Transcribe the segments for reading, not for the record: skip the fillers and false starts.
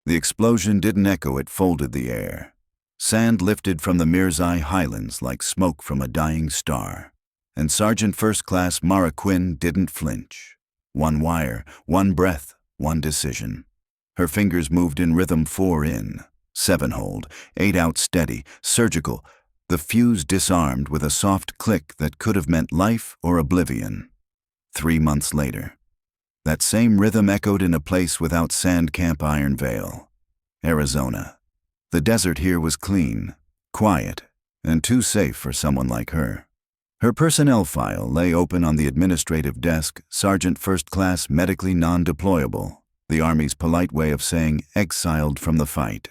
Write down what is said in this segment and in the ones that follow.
The explosion didn't echo, it folded the air. Sand lifted from the Mirzai Highlands like smoke from a dying star. And Sergeant First Class Mara Quinn didn't flinch. One wire, one breath, one decision. Her fingers moved in rhythm, 4 in, 7 hold, 8 out, steady, surgical. The fuse disarmed with a soft click that could have meant life or oblivion. 3 months later, that same rhythm echoed in a place without sand, Camp Ironveil, Arizona. The desert here was clean, quiet, and too safe for someone like her. Her personnel file lay open on the administrative desk, Sergeant First Class, medically non-deployable, the Army's polite way of saying exiled from the fight.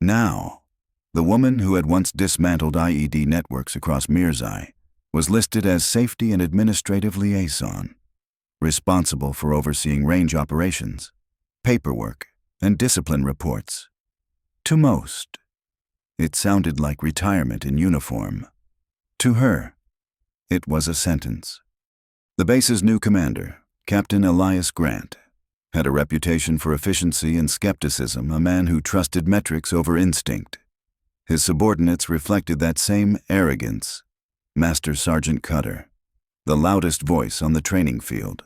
Now, the woman who had once dismantled IED networks across Mirzai was listed as Safety and Administrative Liaison, responsible for overseeing range operations, paperwork, and discipline reports. To most, it sounded like retirement in uniform. To her, it was a sentence. The base's new commander, Captain Elias Grant, had a reputation for efficiency and skepticism, a man who trusted metrics over instinct. His subordinates reflected that same arrogance. Master Sergeant Cutter, the loudest voice on the training field,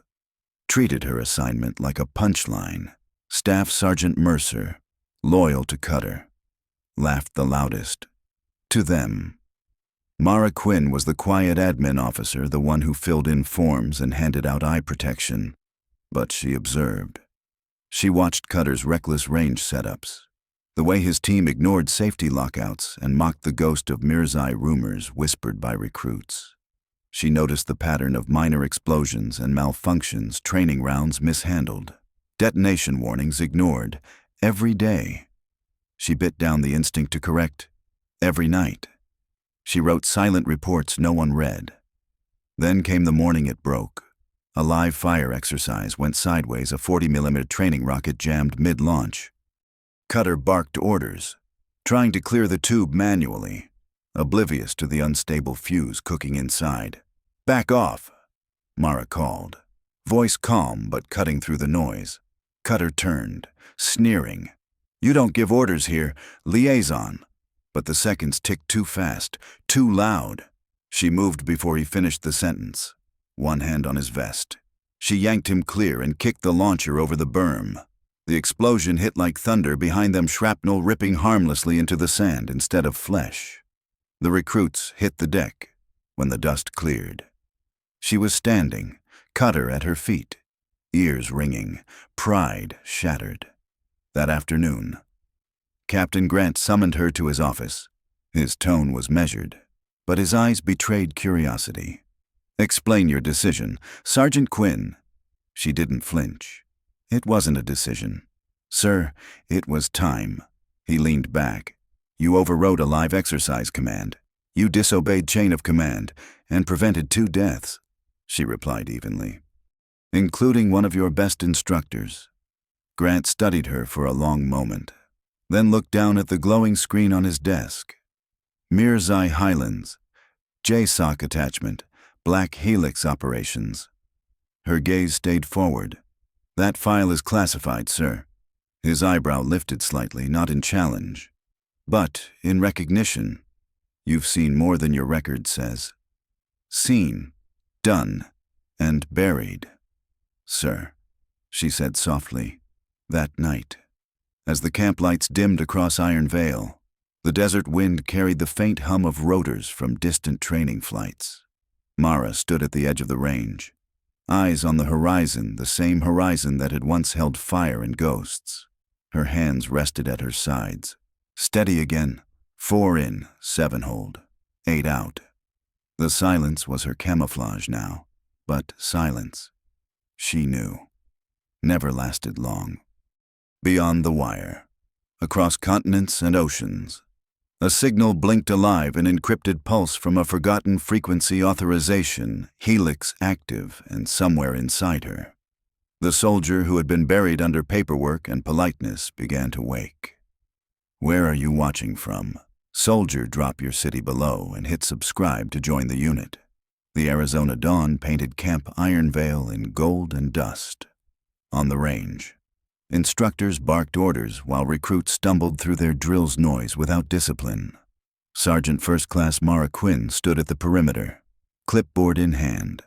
treated her assignment like a punchline. Staff Sergeant Mercer, loyal to Cutter, laughed the loudest. To them, Mara Quinn was the quiet admin officer, the one who filled in forms and handed out eye protection. But she observed. She watched Cutter's reckless range setups, the way his team ignored safety lockouts and mocked the ghost of Mirzai rumors whispered by recruits. She noticed the pattern of minor explosions and malfunctions, training rounds mishandled, detonation warnings ignored, every day. She bit down the instinct to correct, every night. She wrote silent reports no one read. Then came the morning it broke. A live fire exercise went sideways, a 40mm training rocket jammed mid-launch. Cutter barked orders, trying to clear the tube manually, oblivious to the unstable fuse cooking inside. "Back off," Mara called, voice calm but cutting through the noise. Cutter turned, sneering. "You don't give orders here, liaison." But the seconds ticked too fast, too loud. She moved before he finished the sentence, one hand on his vest. She yanked him clear and kicked the launcher over the berm. The explosion hit like thunder behind them, shrapnel ripping harmlessly into the sand instead of flesh. The recruits hit the deck when the dust cleared. She was standing, Cutter at her feet, ears ringing, pride shattered. That afternoon, Captain Grant summoned her to his office. His tone was measured, but his eyes betrayed curiosity. "Explain your decision, Sergeant Quinn." She didn't flinch. It wasn't a decision. "Sir, it was time." He leaned back. "You overrode a live exercise command. You disobeyed chain of command and prevented 2 deaths," she replied evenly, "including one of your best instructors." Grant studied her for a long moment, then looked down at the glowing screen on his desk. Mirzai Highlands, JSOC attachment, Black HELIX operations. Her gaze stayed forward. "That file is classified, sir." His eyebrow lifted slightly, not in challenge, but in recognition. "You've seen more than your record says." "Seen, done, and buried, sir," she said softly. That night, as the camp lights dimmed across Ironveil, the desert wind carried the faint hum of rotors from distant training flights. Mara stood at the edge of the range, eyes on the horizon, the same horizon that had once held fire and ghosts. Her hands rested at her sides. Steady again, 4 in, 7 hold, 8 out. The silence was her camouflage now, but silence, she knew, never lasted long. Beyond the wire, across continents and oceans, a signal blinked alive, an encrypted pulse from a forgotten frequency authorization, HELIX active, and somewhere inside her, the soldier who had been buried under paperwork and politeness began to wake. "Where are you watching from?" "Soldier, drop your city below and hit subscribe to join the unit." The Arizona dawn painted Camp Ironveil in gold and dust. On the range, Instructors barked orders while recruits stumbled through their drill's noise without discipline. Sergeant First Class Mara Quinn stood at the perimeter, clipboard in hand.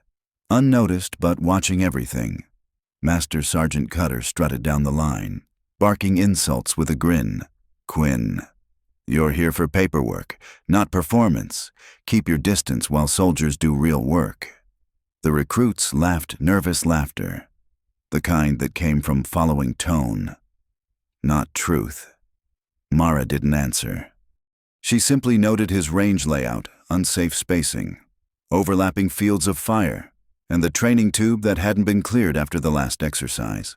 Unnoticed but watching everything, Master Sergeant Cutter strutted down the line, barking insults with a grin. "Quinn, you're here for paperwork, not performance. Keep your distance while soldiers do real work." The recruits laughed nervous laughter, the kind that came from following tone, not truth. Mara didn't answer. She simply noted his range layout, unsafe spacing, overlapping fields of fire, and the training tube that hadn't been cleared after the last exercise.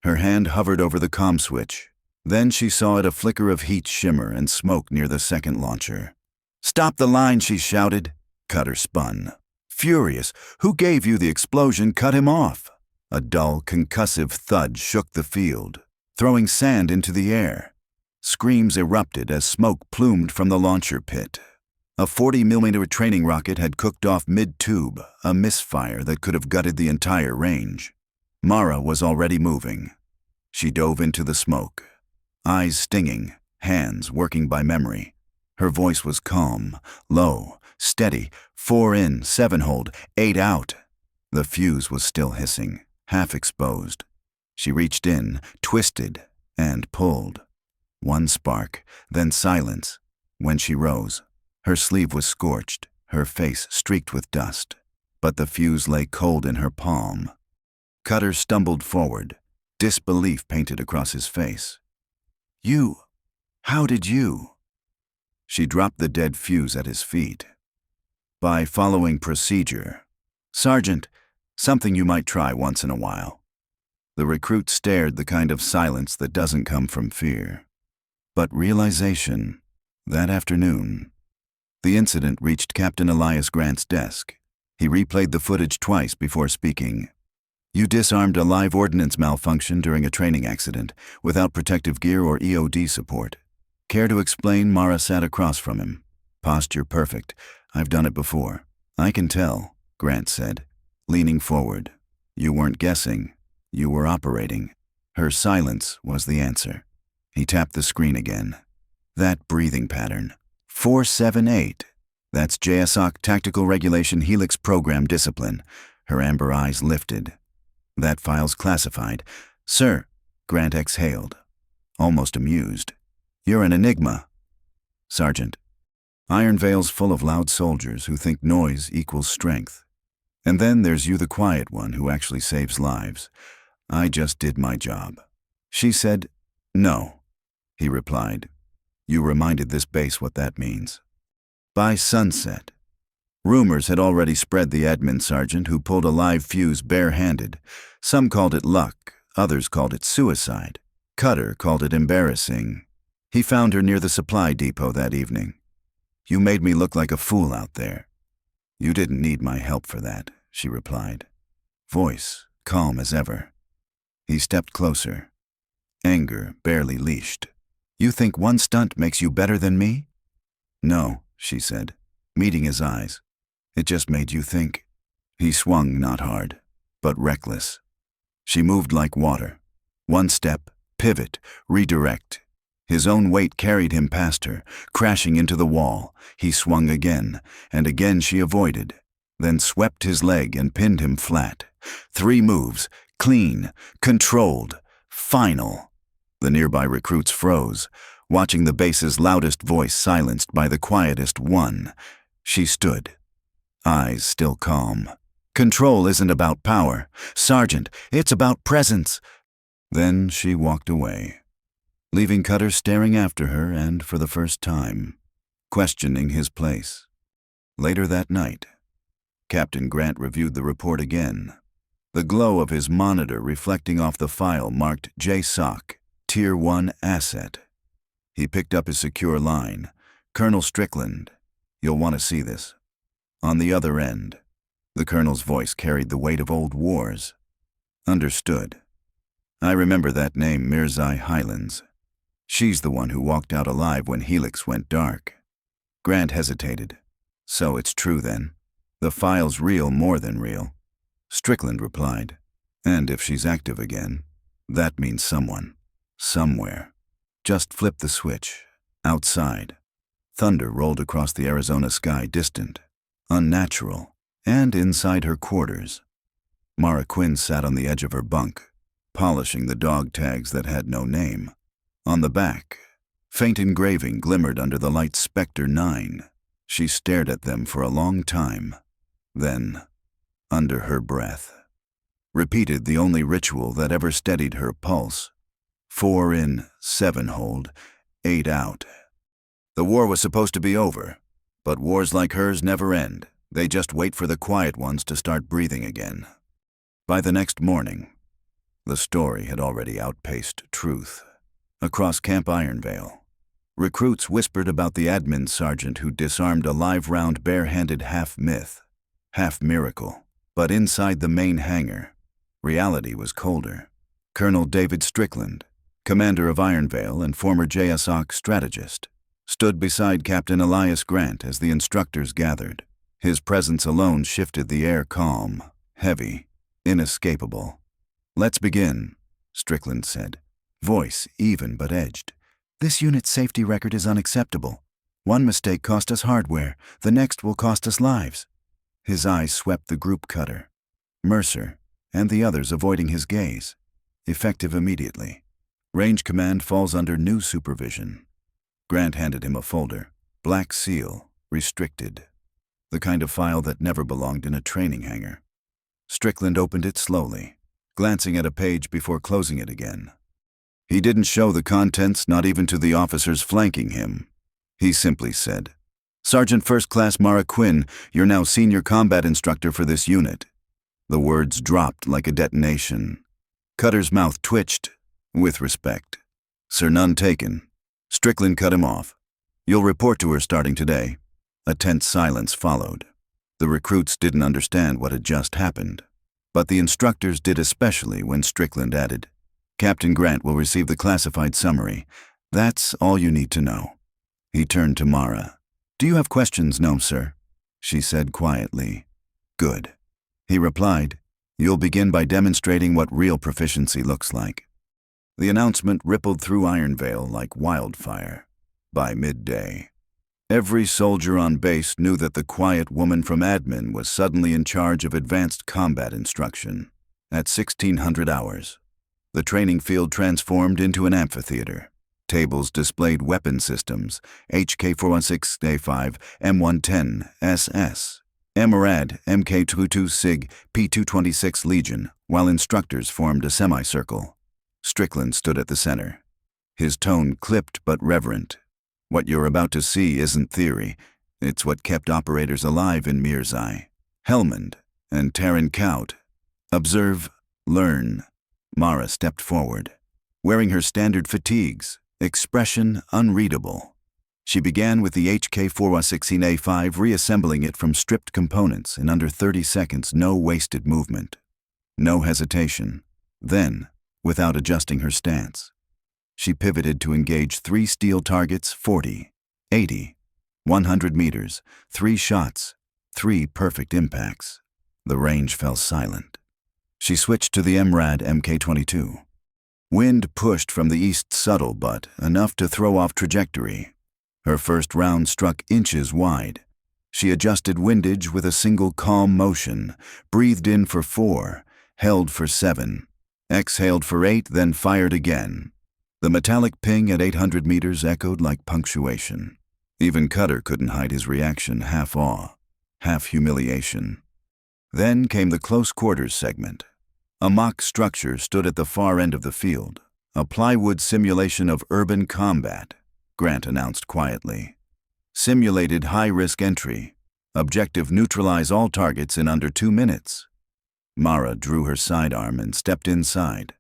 Her hand hovered over the comm switch. Then she saw it a flicker of heat shimmer and smoke near the second launcher. "Stop the line," she shouted. Cutter spun. Furious, "Who gave you the explosion? Cut him off." A dull, concussive thud shook the field, throwing sand into the air. Screams erupted as smoke plumed from the launcher pit. A 40mm training rocket had cooked off mid-tube, a misfire that could have gutted the entire range. Mara was already moving. She dove into the smoke, eyes stinging, hands working by memory. Her voice was calm, low, steady. 4 in, 7 hold, 8 out. The fuse was still hissing, half exposed. She reached in, twisted, and pulled. One spark, then silence. When she rose, her sleeve was scorched, her face streaked with dust, but the fuse lay cold in her palm. Cutter stumbled forward, disbelief painted across his face. How did you?" She dropped the dead fuse at his feet. "By following procedure. Sergeant, something you might try once in a while." The recruit stared, the kind of silence that doesn't come from fear, but realization. That afternoon, the incident reached Captain Elias Grant's desk. He replayed the footage twice before speaking. "You disarmed a live ordnance malfunction during a training accident, without protective gear or EOD support. Care to explain?" Mara sat across from him. "Posture perfect. I've done it before." "I can tell," Grant said, leaning forward. "You weren't guessing. You were operating." Her silence was the answer. He tapped the screen again. "That breathing pattern. 478. That's JSOC Tactical Regulation HELIX Program Discipline." Her amber eyes lifted. "That file's classified." "Sir," Grant exhaled, almost amused. "You're an enigma." "Sergeant, Ironveil's full of loud soldiers who think noise equals strength. And then there's you, the quiet one who actually saves lives. I just did my job." She said, "No," he replied. "You reminded this base what that means." By sunset, rumors had already spread the admin sergeant who pulled a live fuse barehanded. Some called it luck, others called it suicide. Cutter called it embarrassing. He found her near the supply depot that evening. "You made me look like a fool out there." "You didn't need my help for that," she replied, voice calm as ever. He stepped closer, anger barely leashed. "You think one stunt makes you better than me?" "No," she said, meeting his eyes. "It just made you think." He swung not hard, but reckless. She moved like water. One step, pivot, redirect. His own weight carried him past her, crashing into the wall. He swung again, and again she avoided, then swept his leg and pinned him flat. 3 moves, clean, controlled, final. The nearby recruits froze, watching the base's loudest voice silenced by the quietest one. She stood, eyes still calm. "Control isn't about power, Sergeant, it's about presence." Then she walked away, leaving Cutter staring after her and, for the first time, questioning his place. Later that night, Captain Grant reviewed the report again, the glow of his monitor reflecting off the file marked JSOC, Tier 1 Asset. He picked up his secure line. "Colonel Strickland, you'll want to see this." On the other end, the colonel's voice carried the weight of old wars. "Understood. I remember that name, Mirzai Highlands. She's the one who walked out alive when HELIX went dark." Grant hesitated. "So it's true then? The file's real, more than real?" Strickland replied. "And if she's active again, That means someone, somewhere. Just flip the switch. Outside. Thunder rolled across the Arizona sky, distant, unnatural, and inside her quarters. Mara Quinn sat on the edge of her bunk, polishing the dog tags that had no name. On the back, faint engraving glimmered under the light. Spectre 9. She stared at them for a long time. Then, under her breath, repeated the only ritual that ever steadied her pulse. 4 in, 7 hold, 8 out. The war was supposed to be over, but wars like hers never end. They just wait for the quiet ones to start breathing again. By the next morning, the story had already outpaced truth. Across Camp Ironveil, recruits whispered about the admin sergeant who disarmed a live round bare-handed half myth, half miracle. But inside the main hangar, reality was colder. Colonel David Strickland, commander of Ironveil and former JSOC strategist, stood beside Captain Elias Grant as the instructors gathered. His presence alone shifted the air, calm, heavy, inescapable. "Let's begin," Strickland said, voice even but edged. "This unit's safety record is unacceptable. One mistake cost us hardware, the next will cost us lives." His eyes swept the group cutter, Mercer, and the others avoiding his gaze. "Effective immediately. Range command falls under new supervision." Grant handed him a folder, black seal, restricted. The kind of file that never belonged in a training hangar. Strickland opened it slowly, glancing at a page before closing it again. He didn't show the contents, not even to the officers flanking him. He simply said, "Sergeant First Class Mara Quinn, you're now senior combat instructor for this unit." The words dropped like a detonation. Cutter's mouth twitched, with respect. "Sir, none taken." Strickland cut him off. "You'll report to her starting today." A tense silence followed. The recruits didn't understand what had just happened, but the instructors did, especially when Strickland added, "Captain Grant will receive the classified summary. That's all you need to know." He turned to Mara. "Do you have questions?" "No, sir," she said quietly. "Good." He replied, "You'll begin by demonstrating what real proficiency looks like." The announcement rippled through Ironveil like wildfire. By midday, every soldier on base knew that the quiet woman from admin was suddenly in charge of advanced combat instruction. At 1600 hours, the training field transformed into an amphitheater. Tables displayed weapon systems, HK-416A5, M110, SS, MRAD, MK-22 SIG, P-226 Legion, while instructors formed a semicircle. Strickland stood at the center, his tone clipped but reverent. "What you're about to see isn't theory. It's what kept operators alive in Mirzai, Helmand, and Terran Kaut. Observe, learn." Mara stepped forward, wearing her standard fatigues, expression unreadable. She began with the HK-416A5, reassembling it from stripped components in under 30 seconds, no wasted movement, no hesitation. Then, without adjusting her stance, she pivoted to engage 3 steel targets, 40, 80, 100 meters, 3 shots, 3 perfect impacts. The range fell silent. She switched to the MRAD MK-22. Wind pushed from the east, subtle but enough to throw off trajectory. Her first round struck inches wide. She adjusted windage with a single calm motion, breathed in for 4, held for 7, exhaled for 8, then fired again. The metallic ping at 800 meters echoed like punctuation. Even Cutter couldn't hide his reaction, half awe, half humiliation. Then came the close quarters segment. A mock structure stood at the far end of the field, a plywood simulation of urban combat, Grant announced quietly. Simulated high-risk entry. Objective: neutralize all targets in under 2 minutes. Mara drew her sidearm and stepped inside.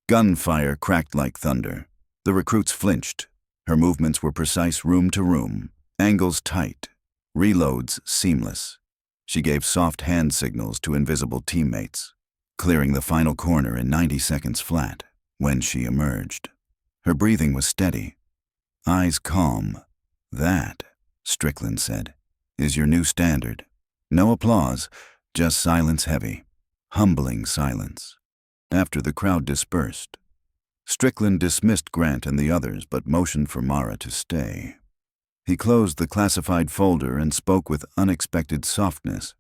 Gunfire cracked like thunder. The recruits flinched. Her movements were precise, room to room, angles tight, reloads seamless. She gave soft hand signals to invisible teammates, clearing the final corner in 90 seconds flat. When she emerged, her breathing was steady, eyes calm. "That," Strickland said, "is your new standard. No applause, just silence, heavy, humbling silence." After the crowd dispersed, Strickland dismissed Grant and the others but motioned for Mara to stay. He closed the classified folder and spoke with unexpected softness.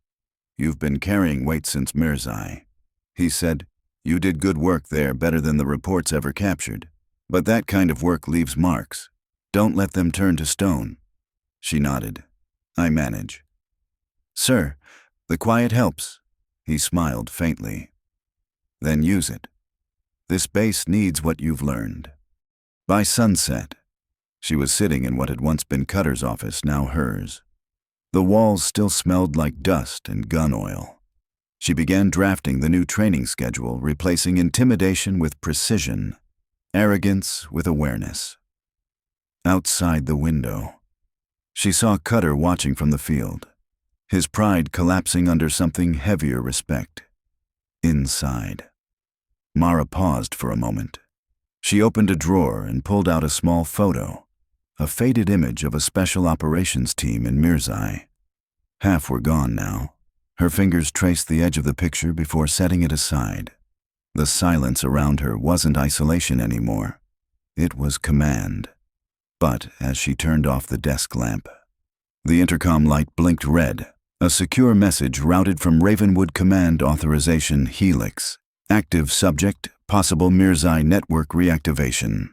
"You've been carrying weight since Mirzai," he said. "You did good work there, better than the reports ever captured. But that kind of work leaves marks. Don't let them turn to stone." She nodded. "I manage." "Sir, the quiet helps." He smiled faintly. "Then use it. This base needs what you've learned." By sunset, she was sitting in what had once been Cutter's office, now hers. The walls still smelled like dust and gun oil. She began drafting the new training schedule, replacing intimidation with precision, arrogance with awareness. Outside the window, she saw Cutter watching from the field, his pride collapsing under something heavier respect. Inside, Mara paused for a moment. She opened a drawer and pulled out a small photo, a faded image of a special operations team in Mirzai. Half were gone now. Her fingers traced the edge of the picture before setting it aside. The silence around her wasn't isolation anymore. It was command. But as she turned off the desk lamp, the intercom light blinked red. A secure message routed from Ravenwood Command Authorization HELIX Active subject, possible Mirzai network reactivation.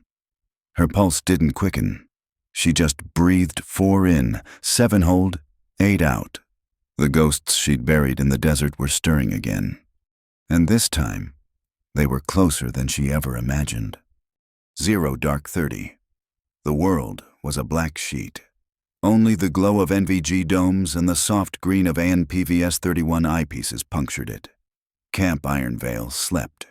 Her pulse didn't quicken. She just breathed 4 in, 7 hold, 8 out. The ghosts she'd buried in the desert were stirring again. And this time, they were closer than she ever imagined. 0 dark 30. The world was a black sheet. Only the glow of NVG domes and the soft green of ANPVS-31 eyepieces punctured it. Camp Ironveil slept.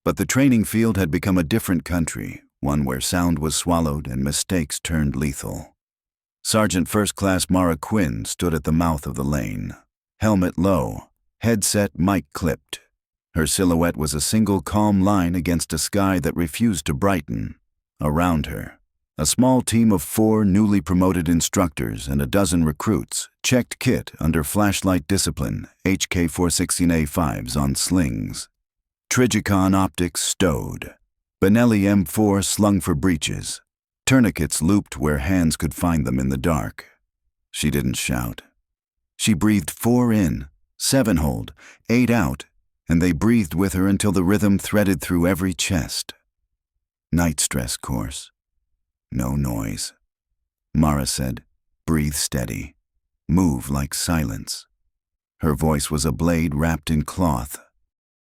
But the training field had become a different country, one where sound was swallowed and mistakes turned lethal. Sergeant First Class Mara Quinn stood at the mouth of the lane. Helmet low, headset mic clipped. Her silhouette was a single calm line against a sky that refused to brighten. Around her, a small team of 4 newly promoted instructors and a dozen recruits checked kit under flashlight discipline, HK-416A5s on slings. Trigicon optics stowed. Benelli M4 slung for breaches. Tourniquets looped where hands could find them in the dark. She didn't shout. She breathed 4 in, 7 hold, 8 out, and they breathed with her until the rhythm threaded through every chest. Night stress course. No noise. Mara said, "Breathe steady. Move like silence." Her voice was a blade wrapped in cloth.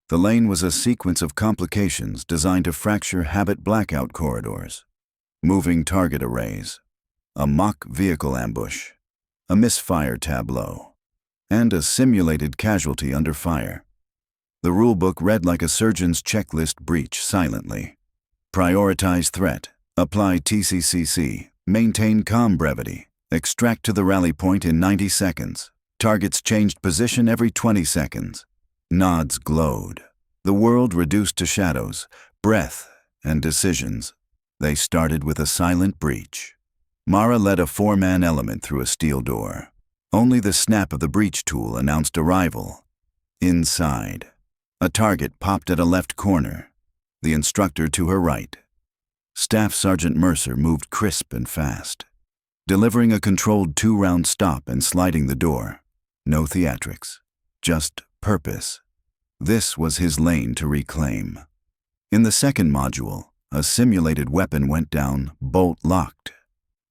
The lane was a sequence of complications designed to fracture habit blackout corridors. Moving target arrays, a mock vehicle ambush, a misfire tableau, and a simulated casualty under fire. The rulebook read like a surgeon's checklist breach silently. Prioritize threat. Apply TCCC, maintain calm brevity, extract to the rally point in 90 seconds. Targets changed position every 20 seconds. Nods glowed. The world reduced to shadows, breath, and decisions. They started with a silent breach. Mara led a 4-man element through a steel door. Only the snap of the breach tool announced arrival. Inside, a target popped at a left corner, the instructor to her right. Staff Sergeant Mercer moved crisp and fast, delivering a controlled 2-round stop and sliding the door. No theatrics, just purpose. This was his lane to reclaim. In the second module, a simulated weapon went down, bolt locked.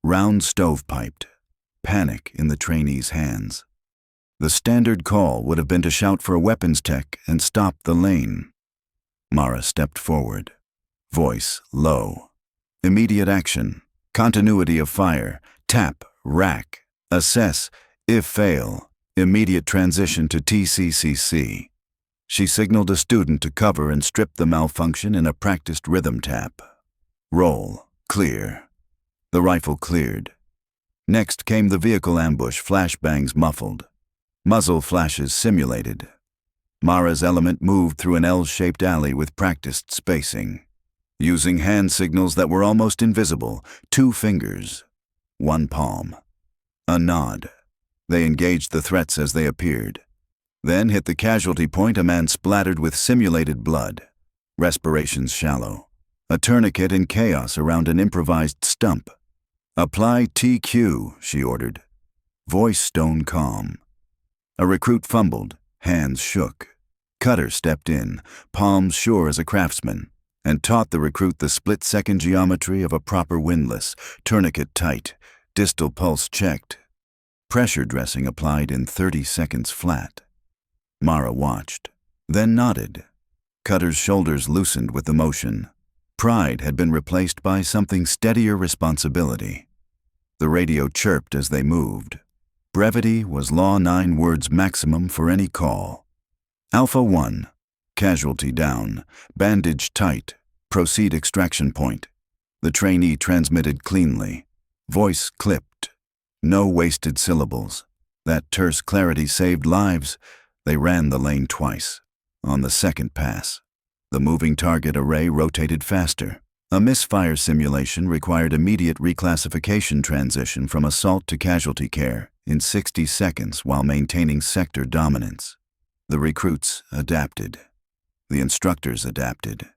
Round stovepiped. Panic in the trainee's hands. The standard call would have been to shout for a weapons tech and stop the lane. Mara stepped forward. Voice low. Immediate action. Continuity of fire. Tap. Rack. Assess. If fail. Immediate transition to TCCC. She signaled a student to cover and strip the malfunction in a practiced rhythm tap. Roll. Clear. The rifle cleared. Next came the vehicle ambush, flashbangs muffled. Muzzle flashes simulated. Mara's element moved through an L-shaped alley with practiced spacing. Using hand signals that were almost invisible, 2 fingers, 1 palm. A nod. They engaged the threats as they appeared. Then hit the casualty point, a man splattered with simulated blood. Respirations shallow. A tourniquet in chaos around an improvised stump. "Apply TQ," she ordered. Voice stone calm. A recruit fumbled, hands shook. Cutter stepped in, palms sure as a craftsman, and taught the recruit the split-second geometry of a proper windlass, tourniquet tight, distal pulse checked. Pressure dressing applied in 30 seconds flat. Mara watched, then nodded. Cutter's shoulders loosened with the motion. Pride had been replaced by something steadier responsibility. The radio chirped as they moved. Brevity was Law 9 words maximum for any call. Alpha 1. Casualty down. Bandage tight. Proceed extraction point. The trainee transmitted cleanly. Voice clipped. No wasted syllables. That terse clarity saved lives. They ran the lane twice. On the second pass, the moving target array rotated faster. A misfire simulation required immediate reclassification transition from assault to casualty care in 60 seconds while maintaining sector dominance. The recruits adapted. The instructors adapted.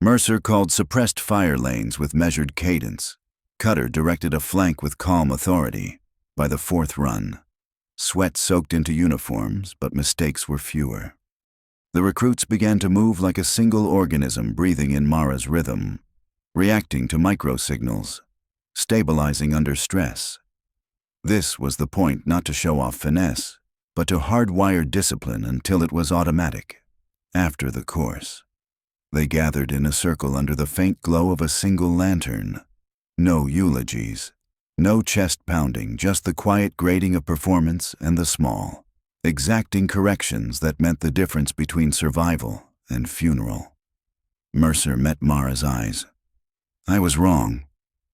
Mercer called suppressed fire lanes with measured cadence. Cutter directed a flank with calm authority. By the fourth run, sweat soaked into uniforms, but mistakes were fewer. The recruits began to move like a single organism breathing in Mara's rhythm, reacting to microsignals, stabilizing under stress. This was the point, not to show off finesse, but to hardwire discipline until it was automatic. After the course, they gathered in a circle under the faint glow of a single lantern. No eulogies, no chest pounding, just the quiet grading of performance and the small, exacting corrections that meant the difference between survival and funeral. Mercer met Mara's eyes. "I was wrong,"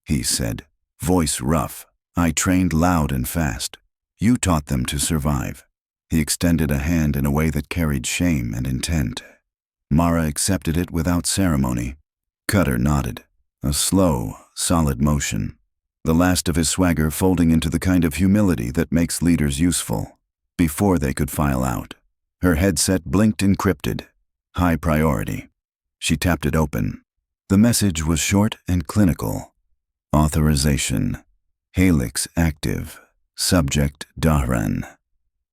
he said, voice rough. "I trained loud and fast. You taught them to survive." He extended a hand in a way that carried shame and intent. Mara accepted it without ceremony. Cutter nodded, a slow, solid motion, the last of his swagger folding into the kind of humility that makes leaders useful. Before they could file out, her headset blinked encrypted. High priority. She tapped it open. The message was short and clinical. Authorization. HELIX active. Subject Dahran.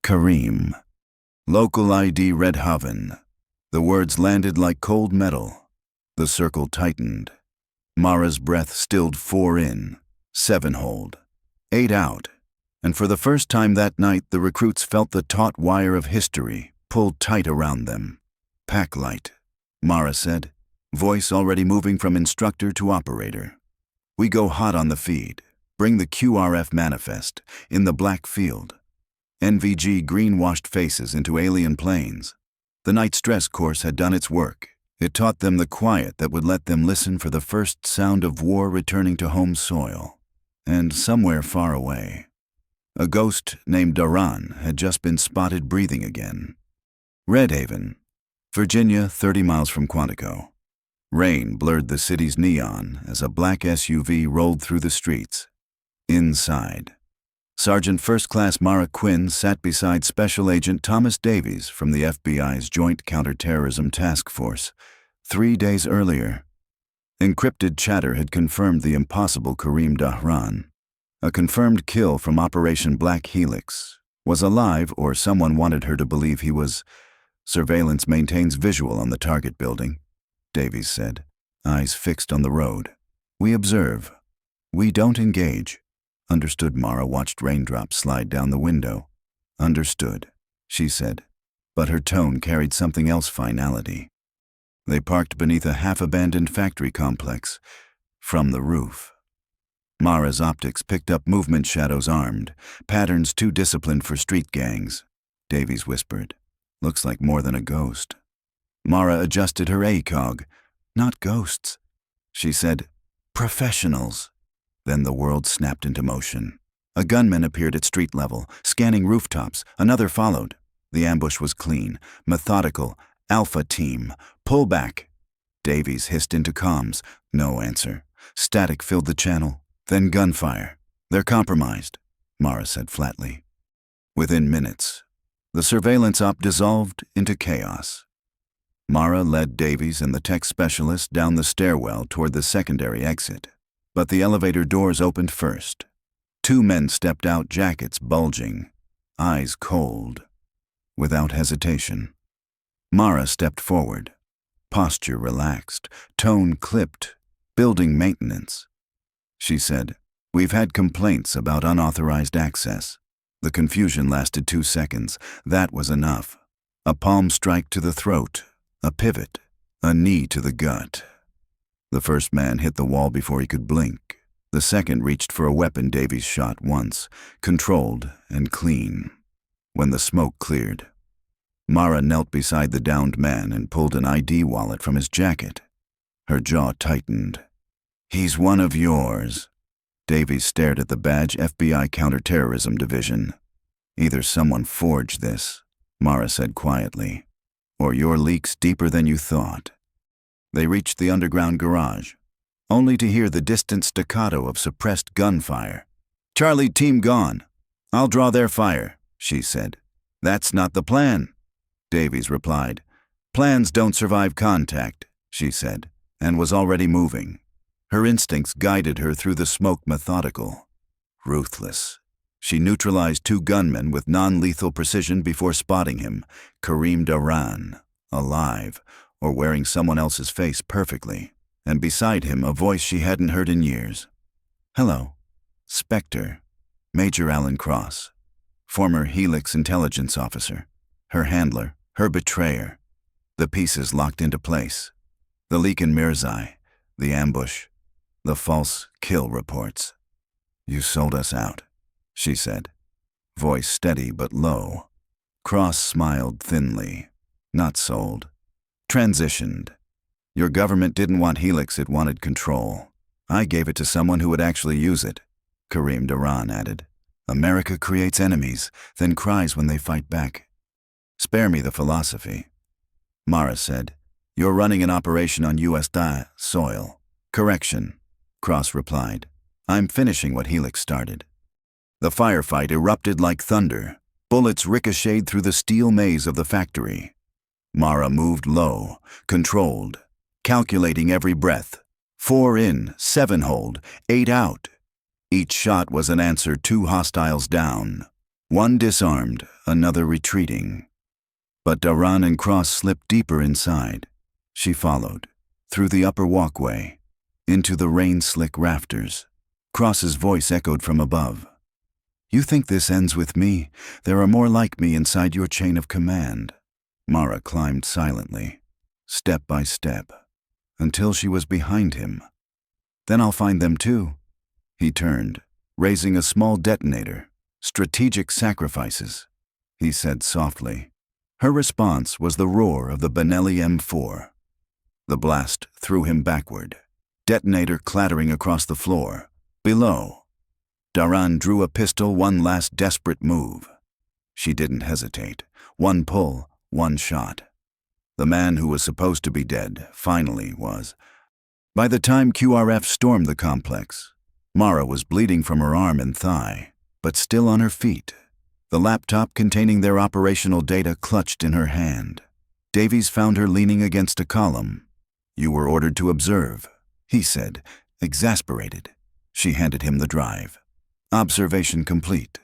Kareem. Local ID Red Haven. The words landed like cold metal. The circle tightened. Mara's breath stilled 4 in, 7 hold, 8 out. And for the first time that night, the recruits felt the taut wire of history pulled tight around them. "Pack light," Mara said, voice already moving from instructor to operator. "We go hot on the feed. Bring the QRF manifest, in the black field." NVG green-washed faces into alien planes. The night stress course had done its work. It taught them the quiet that would let them listen for the first sound of war returning to home soil. And somewhere far away, a ghost named Daran had just been spotted breathing again. Red Haven, Virginia, 30 miles from Quantico. Rain blurred the city's neon as a black SUV rolled through the streets. Inside, Sergeant First Class Mara Quinn sat beside Special Agent Thomas Davies from the FBI's Joint Counterterrorism Task Force. 3 days earlier, encrypted chatter had confirmed the impossible Kareem Dahran, a confirmed kill from Operation Black Helix, was alive, or someone wanted her to believe he was. "Surveillance maintains visual on the target building," Davies said, eyes fixed on the road. "We observe. We don't engage." "Understood." Mara watched raindrops slide down the window. "Understood," she said, but her tone carried something else, finality. They parked beneath a half-abandoned factory complex. From the roof, Mara's optics picked up movement shadows armed, patterns too disciplined for street gangs. Davies whispered, "Looks like more than a ghost." Mara adjusted her ACOG. "Not ghosts," she said. "Professionals." Then the world snapped into motion. A gunman appeared at street level, scanning rooftops. Another followed. The ambush was clean, methodical. "Alpha team, pull back." Davies hissed into comms. No answer. Static filled the channel. Then gunfire. "They're compromised," Mara said flatly. Within minutes, the surveillance op dissolved into chaos. Mara led Davies and the tech specialist down the stairwell toward the secondary exit, but the elevator doors opened first. Two men stepped out, jackets bulging, eyes cold. Without hesitation, Mara stepped forward, posture relaxed, tone clipped. "Building maintenance," she said. "We've had complaints about unauthorized access." The confusion lasted 2 seconds. That was enough. A palm strike to the throat, a pivot, a knee to the gut. The first man hit the wall before he could blink. The second reached for a weapon. Davies shot once, controlled and clean. When the smoke cleared, Mara knelt beside the downed man and pulled an ID wallet from his jacket. Her jaw tightened. "He's one of yours." Davies stared at the badge. "FBI Counterterrorism Division." "Either someone forged this," Mara said quietly, "or your leak's deeper than you thought." They reached the underground garage, only to hear the distant staccato of suppressed gunfire. "Charlie team gone. I'll draw their fire," she said. "That's not the plan," Davies replied. "Plans don't survive contact," she said, and was already moving. Her instincts guided her through the smoke, methodical, ruthless. She neutralized 2 gunmen with non-lethal precision before spotting him, Karim Daran, alive, or wearing someone else's face perfectly, and beside him a voice she hadn't heard in years. "Hello, Spectre, Major Alan Cross, former HELIX intelligence officer, her handler, her betrayer." The pieces locked into place. The leak in Mirzai, the ambush, the false kill reports. "You sold us out," she said, voice steady but low. Cross smiled thinly. "Not sold. Transitioned. Your government didn't want HELIX, it wanted control. I gave it to someone who would actually use it," Karim Daran added. "America creates enemies, then cries when they fight back. Spare me the philosophy." Mara said, "You're running an operation on U.S. soil." "Correction," Cross replied. "I'm finishing what HELIX started." The firefight erupted like thunder. Bullets ricocheted through the steel maze of the factory. Mara moved low, controlled, calculating every breath. 4 in, 7 hold, 8 out. Each shot was an answer. 2 hostiles down. One disarmed, another retreating. But Daran and Cross slipped deeper inside. She followed, through the upper walkway, into the rain-slick rafters. Cross's voice echoed from above. "You think this ends with me? There are more like me inside your chain of command." Mara climbed silently, step by step, until she was behind him. "Then I'll find them too." He turned, raising a small detonator. "Strategic sacrifices," he said softly. Her response was the roar of the Benelli M4. The blast threw him backward, detonator clattering across the floor. Below, Daran drew a pistol, one last desperate move. She didn't hesitate. One pull, one shot. The man who was supposed to be dead finally was. By the time QRF stormed the complex, Mara was bleeding from her arm and thigh, but still on her feet, the laptop containing their operational data clutched in her hand. Davies found her leaning against a column. "You were ordered to observe," he said, exasperated. She handed him the drive. Observation complete.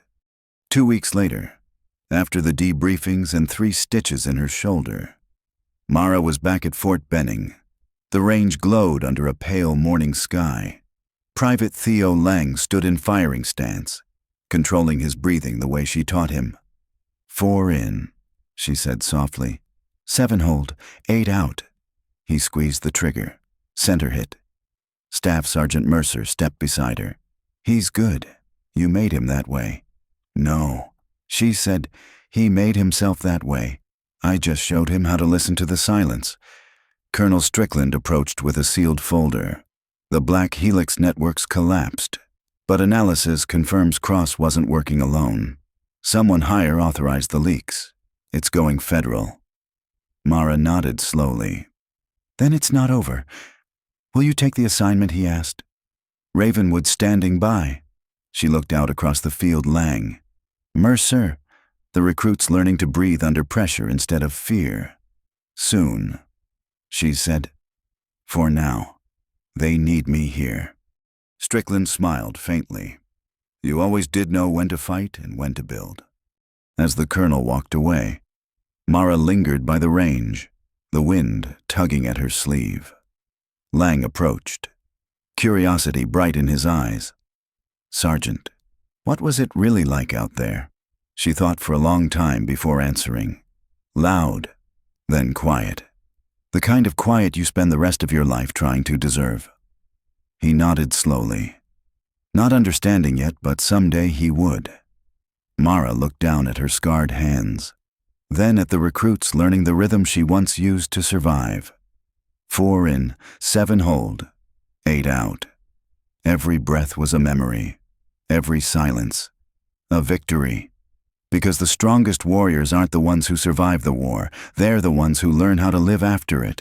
2 weeks later, after the debriefings and 3 stitches in her shoulder, Mara was back at Fort Benning. The range glowed under a pale morning sky. Private Theo Lang stood in firing stance, controlling his breathing the way she taught him. 4 in, she said softly. 7 hold, 8 out. He squeezed the trigger. Center hit. Staff Sergeant Mercer stepped beside her. "He's good. You made him that way." "No," she said. "He made himself that way. I just showed him how to listen to the silence." Colonel Strickland approached with a sealed folder. The black HELIX networks collapsed, but analysis confirms Cross wasn't working alone. Someone higher authorized the leaks. It's going federal. Mara nodded slowly. "Then it's not over. Will you take the assignment?" he asked. Ravenwood standing by. She looked out across the field. Lang. Mercer. The recruits learning to breathe under pressure instead of fear. Soon, she said. For now. They need me here. Strickland smiled faintly. You always did know when to fight and when to build. As the colonel walked away, Mara lingered by the range, the wind tugging at her sleeve. Lang approached, curiosity bright in his eyes. Sergeant, what was it really like out there? She thought for a long time before answering. Loud, then quiet. The kind of quiet you spend the rest of your life trying to deserve. He nodded slowly. Not understanding yet, but someday he would. Mara looked down at her scarred hands, then at the recruits learning the rhythm she once used to survive. 4 in, 7 hold, 8 out. Every breath was a memory, every silence, a victory. Because the strongest warriors aren't the ones who survive the war, they're the ones who learn how to live after it.